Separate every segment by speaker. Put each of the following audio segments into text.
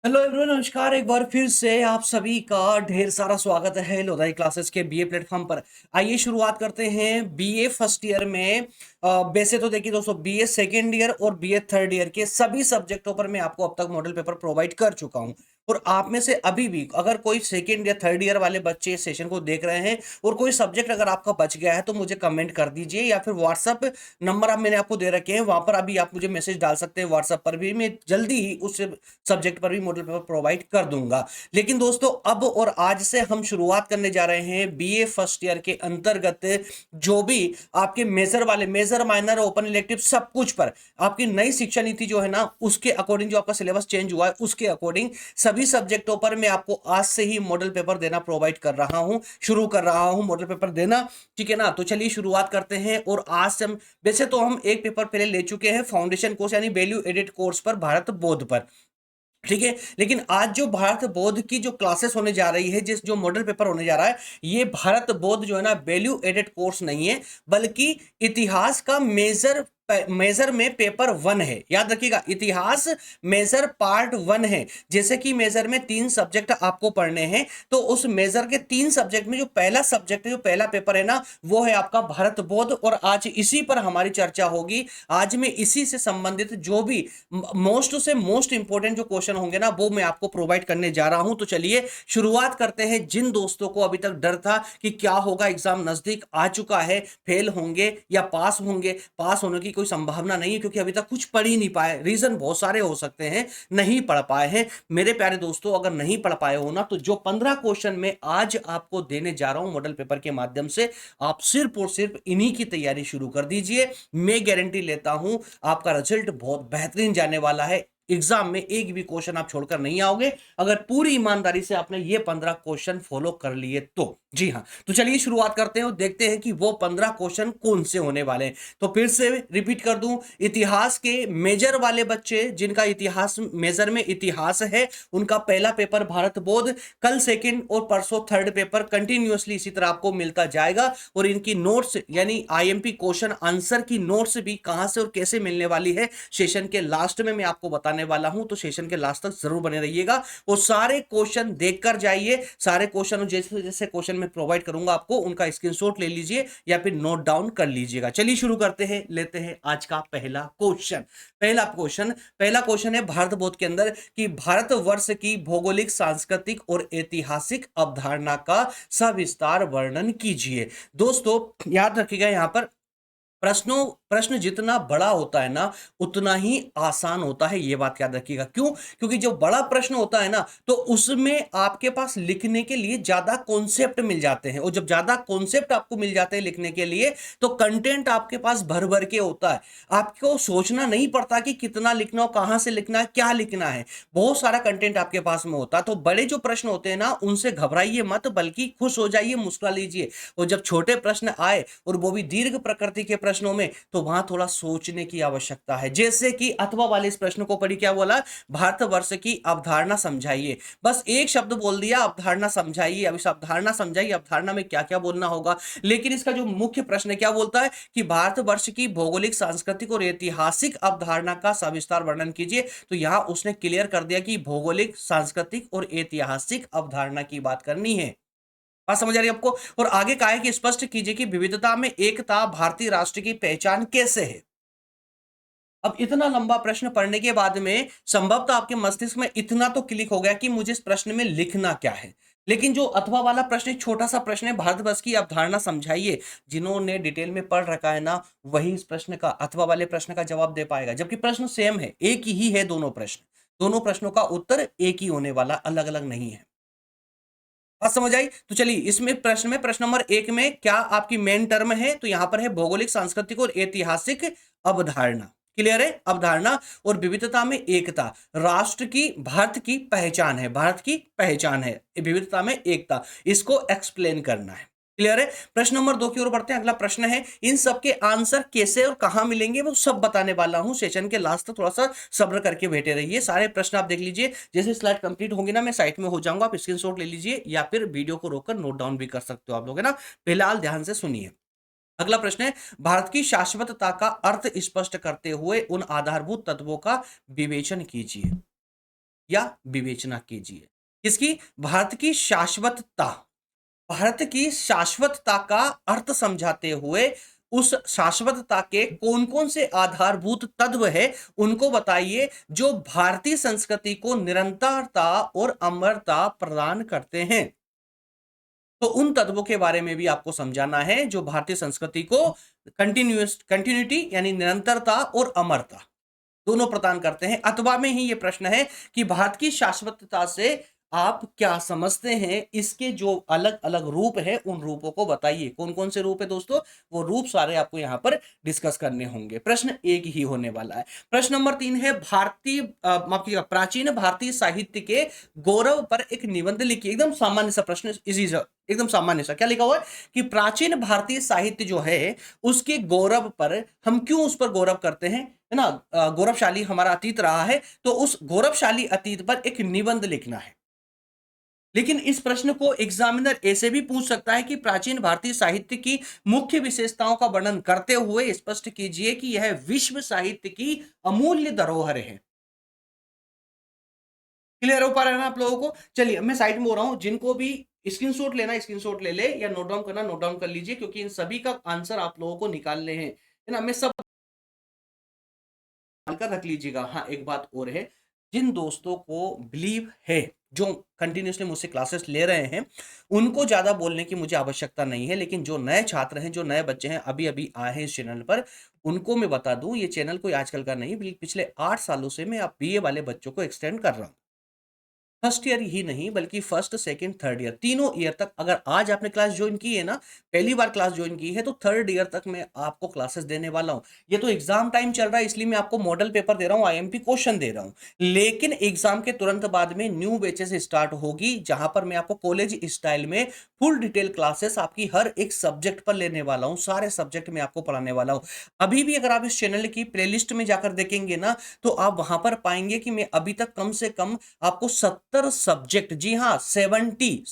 Speaker 1: Hello everyone, नमस्कार। एक बार फिर से आप सभी का ढेर सारा स्वागत है लोधाई क्लासेस के बीए प्लेटफॉर्म पर। आइए शुरुआत करते हैं बीए फर्स्ट ईयर में। वैसे तो देखिए दोस्तों, बीए सेकेंड ईयर और बीए थर्ड ईयर के सभी सब्जेक्टों पर मैं आपको अब तक मॉडल पेपर प्रोवाइड कर चुका हूं। और आप में से अभी भी अगर कोई सेकेंड या थर्ड ईयर वाले बच्चे इस सेशन को देख रहे हैं और कोई सब्जेक्ट अगर आपका बच गया है तो मुझे कमेंट कर दीजिए, या फिर व्हाट्सअप नंबर आप मैंने आपको दे रखे हैं, वहां पर अभी आप मुझे मैसेज डाल सकते हैं। व्हाट्सएप पर भी मैं जल्दी ही उस सब्जेक्ट पर भी मॉडल पेपर प्रोवाइड कर दूंगा। लेकिन दोस्तों, अब और आज से हम शुरुआत करने जा रहे हैं बीए फर्स्ट ईयर के अंतर्गत जो भी आपके मेजर माइनर ओपन इलेक्टिव सब कुछ पर आपकी नई शिक्षा नीति जो है ना, उसके अकॉर्डिंग जो आपका सिलेबस चेंज हुआ है उसके अकॉर्डिंग सभी सब्जेक्टों पर मैं आपको आज से ही मॉडल पेपर देना प्रोवाइड कर रहा हूं, शुरू कर रहा हूं मॉडल पेपर देना। ठीक है ना? तो चलिए शुरुआत करते हैं। और आज से हम वैसे तो हम एक पेपर पहले ले चुके हैं फाउंडेशन कोर्स यानी वैल्यू एडेड कोर्स पर, भारत बोध पर। ठीक है, लेकिन आज जो भारत बोर्ड की जो क्लासेस होने जा रही है, जिस जो मॉडल पेपर होने जा रहा है, ये भारत बोर्ड जो है ना वैल्यू एडेड कोर्स नहीं है, बल्कि इतिहास का मेजर में पेपर वन है। याद रखिएगा, इतिहास मेजर पार्ट वन है। जैसे कि मेजर में 3 सब्जेक्ट आपको पढ़ने हैं, तो उस मेजर के 3 सब्जेक्ट में जो पहला सब्जेक्ट है, जो पहला पेपर है ना, वो है आपका भारत बोर्ड। और आज इसी पर हमारी चर्चा होगी। आज मैं इसी से संबंधित जो भी मोस्ट से मोस्ट इंपॉर्टेंट जो क्वेश्चन होंगे ना, वो मैं आपको प्रोवाइड करने जा रहा हूं। तो चलिए शुरुआत करते हैं। जिन दोस्तों को अभी तक डर था कि क्या होगा, एग्जाम नजदीक आ चुका है, फेल होंगे या पास होंगे, पास होने की कोई संभावना नहीं है क्योंकि अभी तक कुछ पढ़ ही नहीं पाए। रीजन बहुत सारे हो सकते हैं, नहीं पढ़ पाए हैं। मेरे प्यारे दोस्तों, अगर नहीं पढ़ पाए हो ना, तो जो 15 क्वेश्चन मैं आज आपको देने जा रहा हूं मॉडल पेपर के माध्यम से, आप सिर्फ और सिर्फ इन्हीं की तैयारी शुरू कर दीजिए। मैं गारंटी लेता हूं आपका रिजल्ट बहुत बेहतरीन जाने वाला है। एग्जाम में एक भी क्वेश्चन आप छोड़कर नहीं आओगे, अगर पूरी ईमानदारी से आपने ये 15 क्वेश्चन फॉलो कर लिए तो। जी हाँ, तो चलिए शुरुआत करते हैं और देखते हैं कि वो 15 क्वेश्चन कौन से होने वाले हैं। तो फिर से रिपीट कर दूं, इतिहास के मेजर वाले बच्चे जिनका इतिहास मेजर में इतिहास है, उनका पहला पेपर भारत बोर्ड, कल सेकंड और परसों थर्ड पेपर कंटिन्यूअसली इसी तरह आपको मिलता जाएगा। और इनकी नोट्स यानी आईएमपी क्वेश्चन आंसर की नोट्स भी कहां से और कैसे मिलने वाली है, सेशन के लास्ट में मैं आपको बताने वाला हूं। तो सेशन के लास्ट तक जरूर बने रहिएगा और सारे क्वेश्चन देखकर जाइए। सारे क्वेश्चन जैसे जैसे क्वेश्चन मैं प्रोवाइड करूंगा आपको, उनका स्क्रीनशॉट ले लीजिए या फिर नोट डाउन कर लीजिएगा। चलिए शुरू करते हैं, लेते हैं आज का पहला क्वेश्चन। पहला क्वेश्चन है भारत बोर्ड के अंदर कि भारतवर्ष की भौगोलिक, सांस्कृतिक और ऐतिहासिक अवधारणा का सविस्तार वर्णन कीजिए। दोस्तों याद रखिएगा, यहां पर प्रश्न जितना बड़ा होता है ना, उतना ही आसान होता है। ये बात याद रखिएगा। क्यों? क्योंकि जो बड़ा प्रश्न होता है ना, तो उसमें आपके पास लिखने के लिए ज्यादा कॉन्सेप्ट मिल जाते हैं, और जब ज्यादा कॉन्सेप्ट आपको मिल जाते हैं लिखने के लिए, तो कंटेंट आपके पास भर भर के होता है। आपको सोचना नहीं पड़ता कि कितना लिखना हो, कहां से लिखना है, क्या लिखना है। बहुत सारा कंटेंट आपके पास में होता है। तो बड़े जो प्रश्न होते हैं ना, उनसे घबराइए मत, बल्कि खुश हो जाइए, मुस्कुरा लीजिए। और जब छोटे प्रश्न आए, और वो भी दीर्घ प्रकृति के प्रश्नों में, तो वहां थोड़ा सोचने की आवश्यकता है। जैसे कि अथवा वाले इस प्रश्न को पढ़ी, क्या बोला? भारतवर्ष की अवधारणा समझाइए। बस एक शब्द बोल दिया, अवधारणा समझाइए। अब इस अवधारणा समझाइए, अवधारणा में क्या क्या बोलना होगा। लेकिन इसका जो मुख्य प्रश्न है, क्या बोलता है कि भारतवर्ष की भौगोलिक, सांस्कृतिक और ऐतिहासिक अवधारणा का सविस्तार वर्णन कीजिए। तो यहां उसने क्लियर कर दिया कि भौगोलिक, सांस्कृतिक और ऐतिहासिक अवधारणा की बात करनी है। बात समझ आ रही है आपको? और आगे कहा है कि स्पष्ट कीजिए कि विविधता में एकता भारतीय राष्ट्र की पहचान कैसे है। अब इतना लंबा प्रश्न पढ़ने के बाद में संभवतः आपके मस्तिष्क में इतना तो क्लिक हो गया कि मुझे इस प्रश्न में लिखना क्या है। लेकिन जो अथवा वाला प्रश्न एक छोटा सा प्रश्न है, भारतवर्ष की अवधारणा समझाइए। जिन्होंने डिटेल में पढ़ रखा है ना, वही इस प्रश्न का, अथवा वाले प्रश्न का जवाब दे पाएगा। जबकि प्रश्न सेम है, एक ही है दोनों प्रश्न। दोनों प्रश्नों का उत्तर एक ही होने वाला, अलग अलग नहीं है। बात समझ आई? तो चलिए इसमें प्रश्न नंबर एक में क्या आपकी मेन टर्म है, तो यहां पर है भौगोलिक, सांस्कृतिक और ऐतिहासिक अवधारणा। क्लियर है? अवधारणा और विविधता में एकता राष्ट्र की, भारत की पहचान है, भारत की पहचान है, विविधता में एकता, इसको एक्सप्लेन करना है। क्लियर है? प्रश्न नंबर 2 की ओर बढ़ते हैं। अगला प्रश्न है, इन सब के आंसर कैसे और कहां मिलेंगे, वो सब बताने वाला हूं। सेशन के लास्ट तक थोड़ा सा सब्र करके बैठे रहिए। सारे प्रश्न आप देख लीजिए। जैसे स्लाइड कंप्लीट होंगे ना, मैं साइट में हो जाऊंगा, आप स्क्रीनशॉट ले लीजिए या फिर वीडियो को रोककर नोट डाउन भी कर सकते हो आप लोग, है ना? फिलहाल ध्यान से सुनिए। अगला प्रश्न है, भारत की शाश्वतता का अर्थ स्पष्ट करते हुए उन आधारभूत तत्वों का विवेचन कीजिए। या विवेचना कीजिए। किसकी? भारत की शाश्वतता। भारत की शाश्वतता का अर्थ समझाते हुए उस शाश्वतता के कौन-कौन से आधारभूत तत्व है उनको बताइए जो भारतीय संस्कृति को निरंतरता और अमरता प्रदान करते हैं। तो उन तत्वों के बारे में भी आपको समझाना है जो भारतीय संस्कृति को कंटिन्यूटी यानी निरंतरता और अमरता दोनों प्रदान करते हैं। अथवा में ही ये प्रश्न है कि भारत की शाश्वतता से आप क्या समझते हैं? इसके जो अलग-अलग रूप है उन रूपों को बताइए। कौन-कौन से रूप है दोस्तों? वो रूप सारे आपको यहाँ पर डिस्कस करने होंगे। प्रश्न एक ही होने वाला है। प्रश्न नंबर 3 है माफ कीजिएगा, प्राचीन भारतीय साहित्य के गौरव पर एक निबंध लिखिए। एकदम सामान्य सा प्रश्न, इजी सा, एकदम सामान्य सा। क्या लिखा हुआ है कि प्राचीन भारतीय साहित्य जो है उसके गौरव पर हम क्यों उस पर गौरव करते हैं, है ना? गौरवशाली हमारा अतीत रहा है, तो उस गौरवशाली अतीत पर एक निबंध लिखना है। लेकिन इस प्रश्न को एग्जामिनर ऐसे भी पूछ सकता है कि प्राचीन भारतीय साहित्य की मुख्य विशेषताओं का वर्णन करते हुए स्पष्ट कीजिए कि यह विश्व साहित्य की अमूल्य धरोहर है। क्लियर हो पा रहा है ना आप लोगों को? चलिए मैं साइड में हो रहा हूं, जिनको भी स्क्रीनशॉट लेना स्क्रीनशॉट ले ले, या नोट डाउन करना नोट डाउन कर लीजिए, क्योंकि इन सभी का आंसर आप लोगों को निकालने हैं, है ना? मैं सब कर रख लीजिएगा। हाँ, एक बात और है, जिन दोस्तों को बिलीव है, जो कंटिन्यूअसली मुझसे क्लासेस ले रहे हैं, उनको ज़्यादा बोलने की मुझे आवश्यकता नहीं है, लेकिन जो नए छात्र हैं, जो नए बच्चे हैं, अभी-अभी आए हैं इस चैनल पर, उनको मैं बता दूँ, ये चैनल कोई आजकल का नहीं, बल्कि पिछले 8 सालों से मैं अब बीए वाले बच्चों को एक्सटेंड कर रहा हूँ। फर्स्ट ईयर ही नहीं बल्कि फर्स्ट, सेकंड, थर्ड ईयर तीनों ईयर तक। अगर आज आपने क्लास ज्वाइन की है ना, पहली बार क्लास ज्वाइन की है, तो थर्ड ईयर तक मैं आपको क्लासेस देने वाला हूं। ये तो एग्जाम टाइम चल रहा है इसलिए मैं आपको मॉडल पेपर दे रहा हूं, आईएमपी क्वेश्चन दे रहा हूं। लेकिन एग्जाम के तुरंत बाद में न्यू बैचेस स्टार्ट होगी, जहां पर मैं आपको कॉलेज स्टाइल में फुल डिटेल क्लासेस आपकी हर एक सब्जेक्ट पर लेने वाला हूं। सारे सब्जेक्ट में आपको पढ़ाने वाला हूं। अभी भी अगर आप इस चैनल की प्लेलिस्ट में जाकर देखेंगे ना, तो आप वहां पर पाएंगे कि मैं अभी तक कम से कम आपको 70 सब्जेक्ट, जी हाँ 70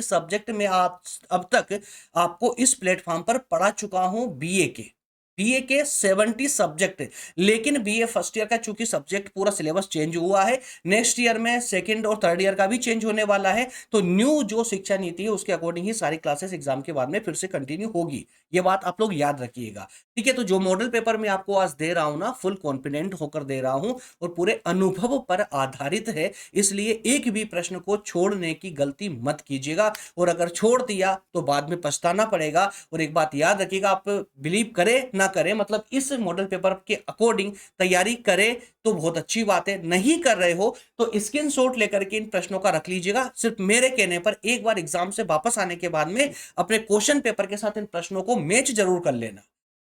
Speaker 1: सब्जेक्ट में आप अब तक आपको इस प्लेटफॉर्म पर पढ़ा चुका हूं। बीए के 70 सब्जेक्ट। लेकिन बीए फर्स्ट ईयर का चूंकि सब्जेक्ट पूरा सिलेबस चेंज हुआ है, नेक्स्ट ईयर में सेकंड और थर्ड ईयर का भी चेंज होने वाला है, तो न्यू जो शिक्षा नीति है उसके अकॉर्डिंग ही सारी क्लासेस एग्जाम के बाद में फिर से कंटिन्यू होगी। ये बात आप लोग याद रखिएगा, ठीक है? तो जो मॉडल पेपर मैं आपको आज दे रहा हूं ना, फुल कॉन्फिडेंट होकर दे रहा हूं और पूरे अनुभव पर आधारित है, इसलिए एक भी प्रश्न को छोड़ने की गलती मत कीजिएगा। और अगर छोड़ दिया तो बाद में पछताना पड़ेगा। और एक बात याद रखिएगा, आप बिलीव करें ना करें, मतलब इस मॉडल पेपर के अकॉर्डिंग तैयारी करें तो बहुत अच्छी बात है, नहीं कर रहे हो तो स्क्रीनशॉट लेकर के इन प्रश्नों का रख लीजिएगा। सिर्फ मेरे कहने पर एक बार एग्जाम से वापस आने के बाद में अपने क्वेश्चन पेपर के साथ इन प्रश्नों को मैच जरूर कर लेना,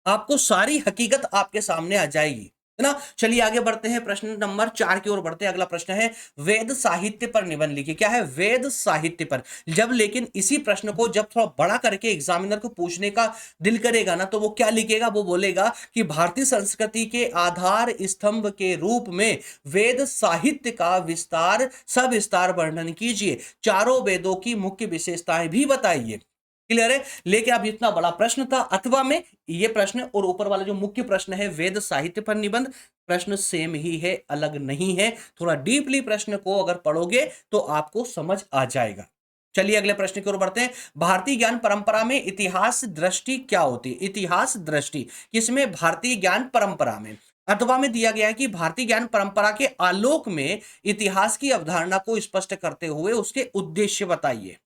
Speaker 1: आपको सारी हकीकत आपके सामने आ जाएगी, है ना? चलिए आगे बढ़ते हैं, प्रश्न नंबर 4 की ओर बढ़ते हैं। अगला प्रश्न है वेद साहित्य पर निबंध लिखिए। क्या है? वेद साहित्य पर। जब लेकिन इसी प्रश्न को जब थोड़ा बड़ा करके एग्जामिनर को पूछने का दिल करेगा ना, तो वो क्या लिखेगा? वो बोलेगा कि भारतीय संस्कृति के आधार स्तंभ के रूप में वेद साहित्य का विस्तार सविस्तार वर्णन कीजिए, चारों वेदों की मुख्य विशेषताएं भी बताइए। क्लियर है? लेकिन अब इतना बड़ा प्रश्न था, अथवा में ये प्रश्न और ऊपर वाला जो मुख्य प्रश्न है वेद साहित्य पर निबंध, प्रश्न सेम ही है, अलग नहीं है। थोड़ा डीपली प्रश्न को अगर पढ़ोगे तो आपको समझ आ जाएगा। चलिए अगले प्रश्न की ओर बढ़ते हैं। भारतीय ज्ञान परंपरा में इतिहास दृष्टि क्या होती है? इतिहास दृष्टि किसमें? भारतीय ज्ञान परंपरा में। अथवा में दिया गया है कि भारतीय ज्ञान परंपरा के आलोक में इतिहास की अवधारणा को स्पष्ट करते हुए उसके उद्देश्य बताइए।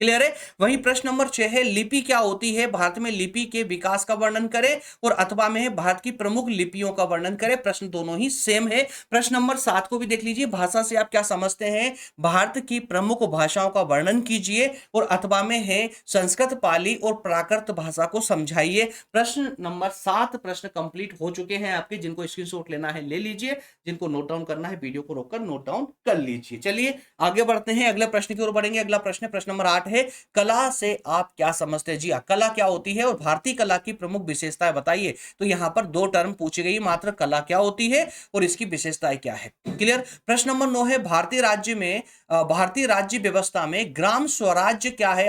Speaker 1: क्लियर है? वहीं प्रश्न नंबर 6 है लिपि क्या होती है? भारत में लिपि के विकास का वर्णन करें। और अथवा में है भारत की प्रमुख लिपियों का वर्णन करें। प्रश्न दोनों ही सेम है। प्रश्न नंबर 7 को भी देख लीजिए, भाषा से आप क्या समझते हैं? भारत की प्रमुख भाषाओं का वर्णन कीजिए। और अथवा में है संस्कृत, पाली और प्राकृत भाषा को समझाइए। प्रश्न नंबर 7 प्रश्न कंप्लीट हो चुके हैं आपके। जिनको स्क्रीनशॉट लेना है ले लीजिए, जिनको नोट डाउन करना है वीडियो को रोककर नोट डाउन कर लीजिए। चलिए आगे बढ़ते हैं, अगले प्रश्न की ओर बढ़ेंगे। अगला प्रश्न प्रश्न नंबर 8 है कला से आप क्या समझते हैं। जी हाँ, कला क्या होती है और भारतीय कला की प्रमुख विशेषताएं बताइए। तो यहां पर दो टर्म पूछी गई मात्र, कला क्या होती है और इसकी विशेषताएं क्या है। क्लियर। प्रश्न नंबर 9 है भारतीय राज्य व्यवस्था में ग्राम स्वराज्य क्या है,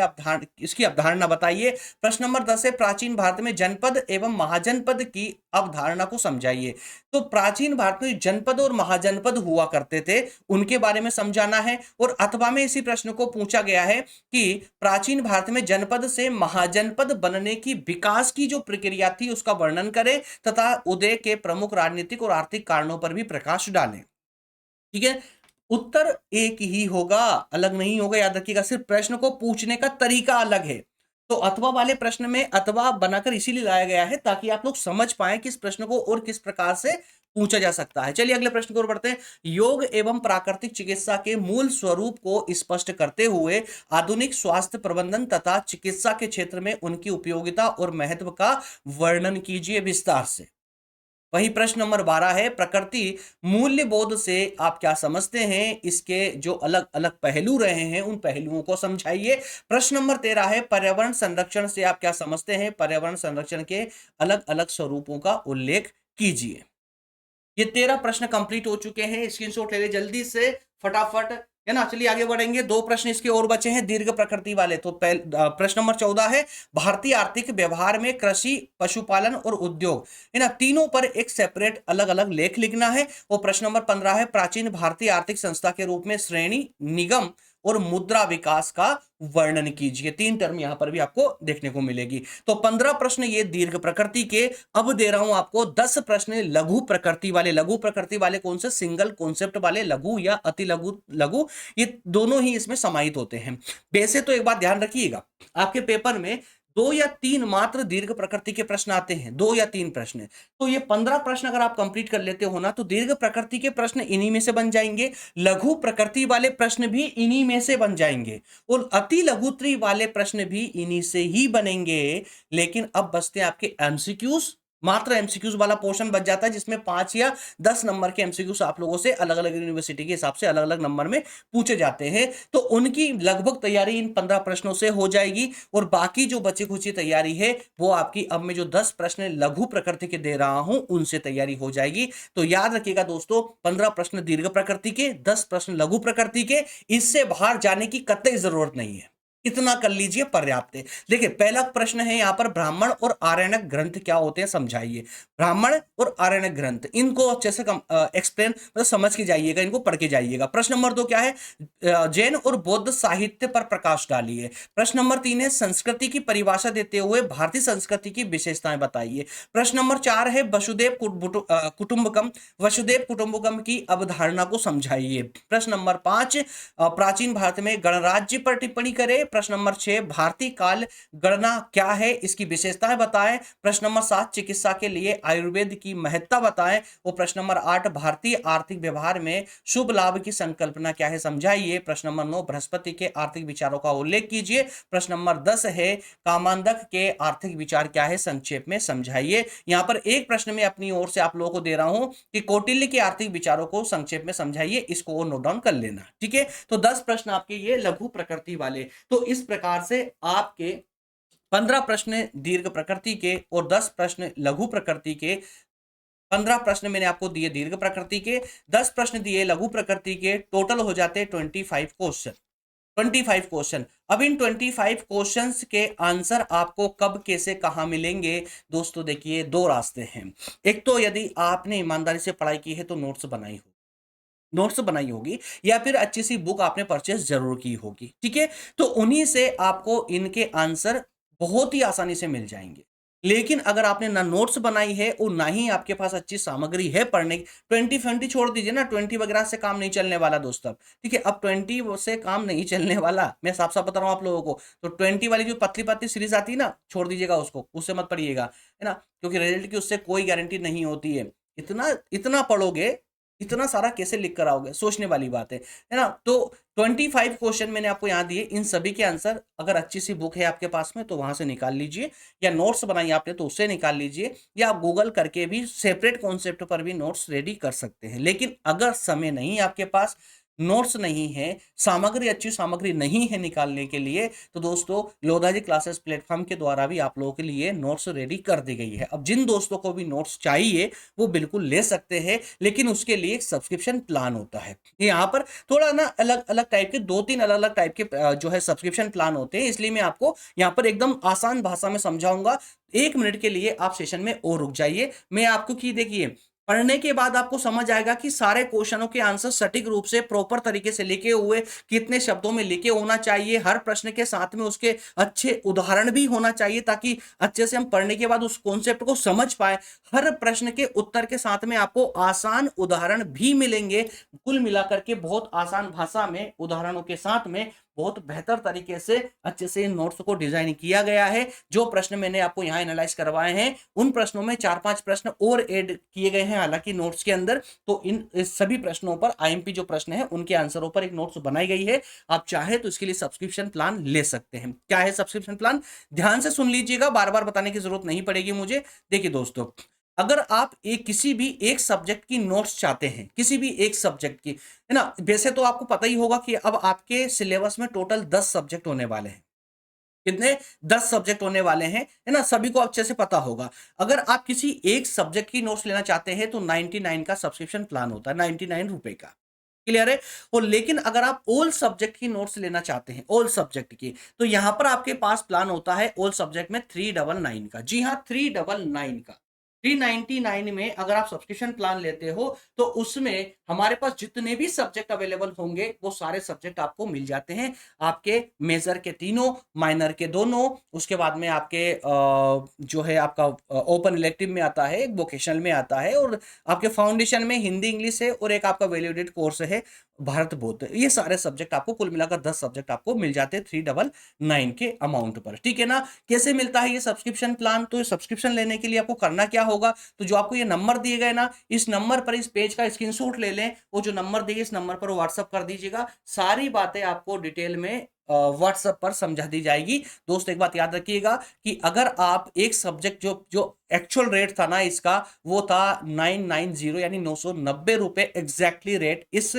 Speaker 1: इसकी अवधारणा बताइए। प्रश्न नंबर 10 है प्राचीन भारत में जनपद एवं महाजनपद की अवधारणा को समझाइए। तो प्राचीन भारत में जनपद और महाजनपद हुआ करते थे, उनके बारे में समझाना है। और अथवा में इसी प्रश्न को पूछा गया है कि प्राचीन भारत में जनपद से महाजनपद बनने की विकास की जो प्रक्रिया थी उसका वर्णन करें तथा उदय के प्रमुख राजनीतिक और आर्थिक कारणों पर भी प्रकाश डालें। ठीक है, उत्तर एक ही होगा, अलग नहीं होगा, याद रखिएगा। सिर्फ प्रश्न को पूछने का तरीका अलग है। तो अथवा वाले प्रश्न में अथवा बनाकर इसीलिए लाया गया है ताकि आप लोग समझ पाए कि इस प्रश्न को और किस प्रकार से पूछा जा सकता है। चलिए अगले प्रश्न की ओर बढ़ते हैं। योग एवं प्राकृतिक चिकित्सा के मूल स्वरूप को स्पष्ट करते हुए आधुनिक स्वास्थ्य प्रबंधन तथा चिकित्सा के क्षेत्र में उनकी उपयोगिता और महत्व का वर्णन कीजिए विस्तार से। वही प्रश्न नंबर 12 है प्रकृति मूल्य बोध से आप क्या समझते हैं, इसके जो अलग अलग पहलू रहे हैं उन पहलुओं को समझाइए। प्रश्न नंबर 13 है पर्यावरण संरक्षण से आप क्या समझते हैं, पर्यावरण संरक्षण के अलग अलग स्वरूपों का उल्लेख कीजिए। ये 13 प्रश्न कंप्लीट हो चुके हैं, स्क्रीनशॉट ले ले जल्दी से फटाफट, है ना। चलिए आगे बढ़ेंगे, दो प्रश्न इसके और बचे हैं दीर्घ प्रकृति वाले। तो प्रश्न नंबर 14 है भारतीय आर्थिक व्यवहार में कृषि पशुपालन और उद्योग, है ना, तीनों पर एक सेपरेट अलग अलग लेख लिखना है। और प्रश्न नंबर 15 है प्राचीन भारतीय आर्थिक संस्था के रूप में श्रेणी निगम और मुद्रा विकास का वर्णन कीजिए। तीन टर्म यहां पर भी आपको देखने को मिलेगी। तो 15 प्रश्न ये दीर्घ प्रकृति के। अब दे रहा हूं आपको 10 प्रश्न लघु प्रकृति वाले। लघु प्रकृति वाले कौन से, सिंगल कॉन्सेप्ट वाले, लघु या अति लघु, लघु ये दोनों ही इसमें समाहित होते हैं। वैसे तो एक बात ध्यान रखिएगा, आपके पेपर में 2 या 3 मात्र दीर्घ प्रकृति के प्रश्न आते हैं, 2 या 3 प्रश्न। तो ये 15 प्रश्न अगर आप कंप्लीट कर लेते हो ना तो दीर्घ प्रकृति के प्रश्न इन्हीं में से बन जाएंगे, लघु प्रकृति वाले प्रश्न भी इन्हीं में से बन जाएंगे और अति लघुत्री वाले प्रश्न भी इन्हीं से ही बनेंगे। लेकिन अब बचते हैं आपके एमसीक्यूज, मात्र एमसीक्यूज वाला पोर्शन बच जाता है जिसमें 5 या 10 नंबर के एमसीक्यूज आप लोगों से अलग अलग यूनिवर्सिटी के हिसाब से अलग अलग नंबर में पूछे जाते हैं। तो उनकी लगभग तैयारी इन 15 प्रश्नों से हो जाएगी और बाकी जो बची खुची तैयारी है वो आपकी अब मैं जो 10 प्रश्न लघु प्रकृति के दे रहा हूं उनसे तैयारी हो जाएगी। तो याद रखिएगा दोस्तों, 15 प्रश्न दीर्घ प्रकृति के, 10 प्रश्न लघु प्रकृति के, इससे बाहर जाने की कतई जरूरत नहीं है, इतना कर लीजिए पर्याप्त है। देखिए पहला प्रश्न है यहां पर ब्राह्मण और आरण्यक ग्रंथ क्या होते हैं समझाइए। ब्राह्मण और आरण्यक ग्रंथ, इनको अच्छे से एक्सप्लेन मतलब समझ के जाइएगा, इनको पढ़ के जाइएगा। प्रश्न नंबर 2 क्या है, जैन और बौद्ध साहित्य पर प्रकाश डालिए। प्रश्न नंबर 3 है संस्कृति की परिभाषा देते हुए भारतीय संस्कृति की विशेषताएं बताइए। प्रश्न नंबर 4 है कुटुंबकम, वसुदेव कुटुंबकम की अवधारणा को समझाइए। प्रश्न नंबर 5 प्राचीन भारत में गणराज्य पर टिप्पणी करें। प्रश्न नंबर 6 भारतीय काल गणना क्या है, इसकी विशेषताएं बताएं। प्रश्न नंबर 7 चिकित्सा के लिए आयुर्वेद की महत्ता बताएं। और प्रश्न नंबर 8 भारतीय आर्थिक व्यवहार में शुभ लाभ की संकल्पना क्या है समझाइए। प्रश्न नंबर 9 बृहस्पति के आर्थिक विचारों का उल्लेख कीजिए। प्रश्न नंबर 10 है कामांधक के आर्थिक विचार क्या है, संक्षेप में समझाइए। यहां पर एक प्रश्न में अपनी ओर से आप लोगों को दे रहा हूं कि कौटिल्य के आर्थिक विचारों को संक्षेप में समझाइए, इसको और नोट डाउन कर लेना। ठीक है, तो 10 प्रश्न आपके ये लघु प्रकृति वाले। तो इस प्रकार से आपके 15 प्रश्न दीर्घ प्रकृति के और 10 प्रश्न लघु प्रकृति के, 15 प्रश्न मैंने आपको दिए दीर्घ प्रकृति के, 10 प्रश्न दिए लघु प्रकृति के, टोटल हो जाते 25 क्वेश्चन। 25 क्वेश्चन। अब इन 25 क्वेश्चंस के आंसर आपको कब कैसे कहां मिलेंगे दोस्तों, देखिए दो रास्ते हैं। एक तो यदि आपने ईमानदारी से पढ़ाई की है तो नोट्स बनाई होगी या फिर अच्छी सी बुक आपने परचेस जरूर की होगी। ठीक है, तो उन्हीं से आपको इनके आंसर बहुत ही आसानी से मिल जाएंगे। लेकिन अगर आपने ना नोट्स बनाई है और ना ही आपके पास अच्छी सामग्री है पढ़ने की, 20 छोड़ दीजिए ना, 20 वगैरह से काम नहीं चलने वाला दोस्तों। ठीक है, अब 20 से काम नहीं चलने वाला, मैं साफ साफ बता रहा हूं आप लोगों को। तो 20 वाली जो पतली पतली सीरीज आती है ना, छोड़ दीजिएगा उसको, उससे मत पढ़िएगा, है ना, क्योंकि रिजल्ट की उससे कोई गारंटी नहीं होती है। इतना इतना पढ़ोगे, इतना सारा कैसे लिख कर आओगे, सोचने वाली बात है ना। तो 25 क्वेश्चन मैंने आपको यहाँ दिए, इन सभी के आंसर अगर अच्छी सी बुक है आपके पास में तो वहां से निकाल लीजिए, या नोट्स बनाई आपने तो उससे निकाल लीजिए, या आप गूगल करके भी सेपरेट कॉन्सेप्ट पर भी नोट्स रेडी कर सकते हैं। लेकिन अगर समय नहीं है आपके पास नोट्स नहीं है, सामग्री अच्छी सामग्री नहीं है निकालने के लिए, तो दोस्तों लोधा जी क्लासेस प्लेटफॉर्म के द्वारा भी आप लोगों के लिए नोट्स रेडी कर दी गई है। अब जिन दोस्तों को भी नोट्स चाहिए वो बिल्कुल ले सकते हैं, लेकिन उसके लिए एक सब्सक्रिप्शन प्लान होता है। यहाँ पर थोड़ा ना अलग अलग टाइप के 2-3 अलग अलग टाइप के जो है सब्सक्रिप्शन प्लान होते हैं, इसलिए मैं आपको यहाँ पर एकदम आसान भाषा में समझाऊंगा। 1 मिनट के लिए आप सेशन में और रुक जाइए। मैं आपको की देखिए, पढ़ने के बाद आपको समझ आएगा कि सारे क्वेश्चनों के आंसर सटीक रूप से प्रॉपर तरीके से लिखे हुए, कितने शब्दों में लिखे होना चाहिए, हर प्रश्न के साथ में उसके अच्छे उदाहरण भी होना चाहिए, ताकि अच्छे से हम पढ़ने के बाद उस कॉन्सेप्ट को समझ पाए। हर प्रश्न के उत्तर के साथ में आपको आसान उदाहरण भी मिलेंगे। कुल मिलाकर के बहुत आसान भाषा में उदाहरणों के साथ में बहुत बेहतर तरीके से अच्छे से इन नोट्स को डिजाइन किया गया है। जो प्रश्न मैंने आपको यहाँ एनालाइज करवाए हैं, उन प्रश्नों में 4-5 प्रश्न और ऐड किए गए हैं हालांकि नोट्स के अंदर। तो इन सभी प्रश्नों पर आईएमपी जो प्रश्न है उनके आंसरों पर एक नोट्स बनाई गई है। आप चाहे तो इसके लिए सब्सक्रिप्शन प्लान ले सकते हैं। क्या है सब्सक्रिप्शन प्लान, ध्यान से सुन लीजिएगा, बार बार बताने की जरूरत नहीं पड़ेगी मुझे। देखिए दोस्तों, अगर आप एक किसी भी एक सब्जेक्ट की नोट्स चाहते हैं, किसी भी एक सब्जेक्ट की, है ना, वैसे तो आपको पता ही होगा कि अब आपके सिलेबस में टोटल 10 सब्जेक्ट होने वाले हैं। कितने? 10 सब्जेक्ट होने वाले हैं, है ना, सभी को अच्छे से पता होगा। अगर आप किसी एक सब्जेक्ट की नोट्स लेना चाहते हैं तो 99 का सब्सक्रिप्शन प्लान होता है, 99 रुपए का। क्लियर है? और लेकिन अगर आप ऑल सब्जेक्ट की नोट्स लेना चाहते हैं, ऑल सब्जेक्ट की, तो यहां पर आपके पास प्लान होता है ऑल सब्जेक्ट में 399 का। जी हाँ, 399 का। 399 में अगर आप सब्सक्रिप्शन प्लान लेते हो तो उसमें हमारे पास जितने भी सब्जेक्ट अवेलेबल होंगे वो सारे सब्जेक्ट आपको मिल जाते हैं। आपके मेजर के तीनों, माइनर के दोनों, उसके बाद में आपके जो है आपका ओपन इलेक्टिव में आता है, एक वोकेशनल में आता है, और आपके फाउंडेशन में हिंदी इंग्लिश है, और एक आपका वैल्यूडेड कोर्स है भारत बौद्ध। ये सारे सब्जेक्ट आपको कुल मिलाकर 10 सब्जेक्ट आपको मिल जाते हैं 399 के अमाउंट पर। ठीक है ना? कैसे मिलता है ये सब्सक्रिप्शन प्लान? तो सब्सक्रिप्शन लेने के लिए आपको करना क्या होगा, तो जो आपको ये नंबर दिए गए ना, इस नंबर पर इस पेज का स्क्रीनशॉट ले लें, वो जो नंबर दिए इस नंबर पर व्हाट्सअप कर दीजिएगा। सारी बातें आपको डिटेल में व्हाट्सएप पर समझा दी जाएगी। दोस्त एक बात याद रखिएगा कि अगर आप एक सब्जेक्ट जो जो एक्चुअल रेट था ना इसका, वो था 990 यानी 990 रुपए एग्जैक्टली रेट इस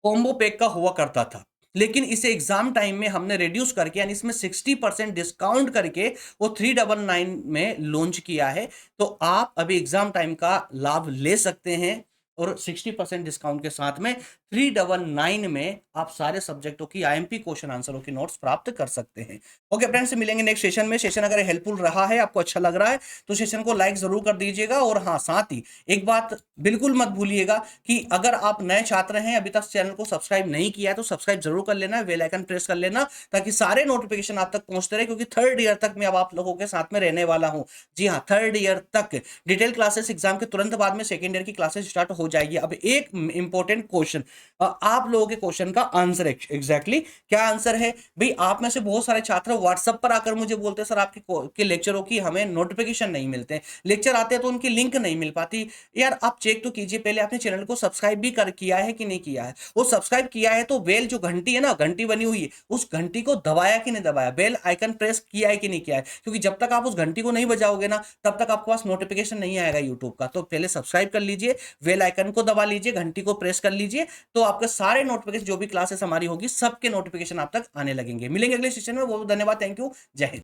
Speaker 1: कॉम्बो पैक का हुआ करता था। लेकिन इसे एग्जाम टाइम में हमने रिड्यूस करके, यानी इसमें 60% डिस्काउंट करके वो 399 में लॉन्च किया है। तो आप अभी एग्जाम टाइम का लाभ ले सकते हैं, और 60% डिस्काउंट के साथ में 399 में आप सारे सब्जेक्टों की आईएमपी क्वेश्चन आंसरों की नोट्स प्राप्त कर सकते हैं। ओके फ्रेंड्स, से मिलेंगे नेक्स्ट सेशन में। सेशन अगर हेल्पफुल रहा है, आपको अच्छा लग रहा है, तो सेशन को लाइक जरूर कर दीजिएगा। और हाँ, साथ ही एक बात बिल्कुल मत भूलिएगा कि अगर आप नए छात्र हैं, अभी तक चैनल को सब्सक्राइब नहीं किया है, तो सब्सक्राइब जरूर कर लेना, बेल आइकन प्रेस कर लेना, ताकि सारे नोटिफिकेशन आप तक पहुंचते रहे। क्योंकि 3rd ईयर तक मैं अब आप लोगों के साथ में रहने वाला हूं। जी हाँ, 3rd ईयर तक डिटेल क्लासेस एग्जाम के तुरंत बाद में 2nd ईयर की क्लासेस स्टार्ट हो जाएगी। अब एक इंपॉर्टेंट क्वेश्चन, आप लोगों के क्वेश्चन का आंसर एग्जैक्टली क्या आंसर है भाई? आप में से बहुत सारे छात्र व्हाट्सएप पर आकर मुझे बोलते हैं सर आपके लेक्चरों की हमें नोटिफिकेशन नहीं मिलते, लेक्चर आते हैं तो उनकी लिंक नहीं मिल पाती। यार आप चेक तो कीजिए पहले, आपने चैनल को सब्सक्राइब भी कर किया है कि नहीं किया है। वो सब्सक्राइब किया है तो बेल जो घंटी है ना, घंटी बनी हुई है, उस घंटी को दबाया कि नहीं दबाया, बेल आइकन प्रेस किया है कि नहीं किया है। क्योंकि जब तक आप उस घंटी को नहीं बजाओगे ना, तब तक आपके पास नोटिफिकेशन नहीं आएगा यूट्यूब का। तो पहले सब्सक्राइब कर लीजिए, बेल आइकन को दबा लीजिए, घंटी को प्रेस कर लीजिए, तो आपके सारे नोटिफिकेशन जो भी क्लासेस हमारी होगी सबके नोटिफिकेशन आप तक आने लगेंगे। मिलेंगे अगले सेशन में। बहुत धन्यवाद, थैंक यू, जय हिंद।